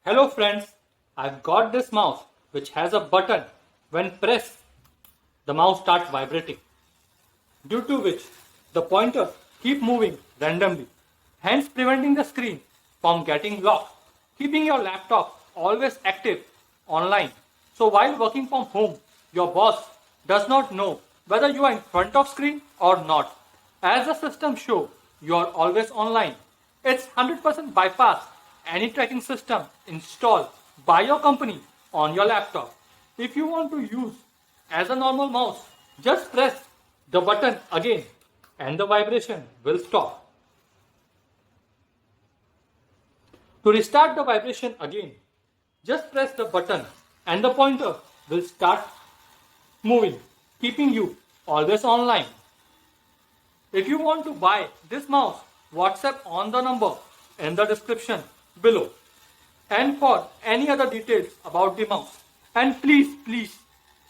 Hello friends, I've got this mouse which has a button. When pressed, the mouse starts vibrating, due to which the pointer keep moving randomly, hence preventing the screen from getting locked, keeping your laptop always active online. So while working from home, your boss does not know whether you are in front of screen or not. As the system shows, you are always online. It's 100% bypass any tracking system installed by your company on your laptop. If you want to use as a normal mouse, just press the button again and the vibration will stop. To restart the vibration again, just press the button and the pointer will start moving, keeping you always online. If you want to buy this mouse, WhatsApp on the number in the description below. And for any other details about the mouse. And please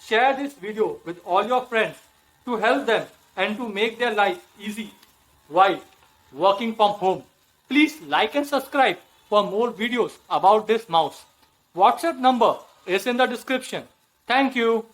share this video with all your friends to help them and to make their life easy while working from home. Please like and subscribe for more videos about this mouse. WhatsApp number is in the description. Thank you.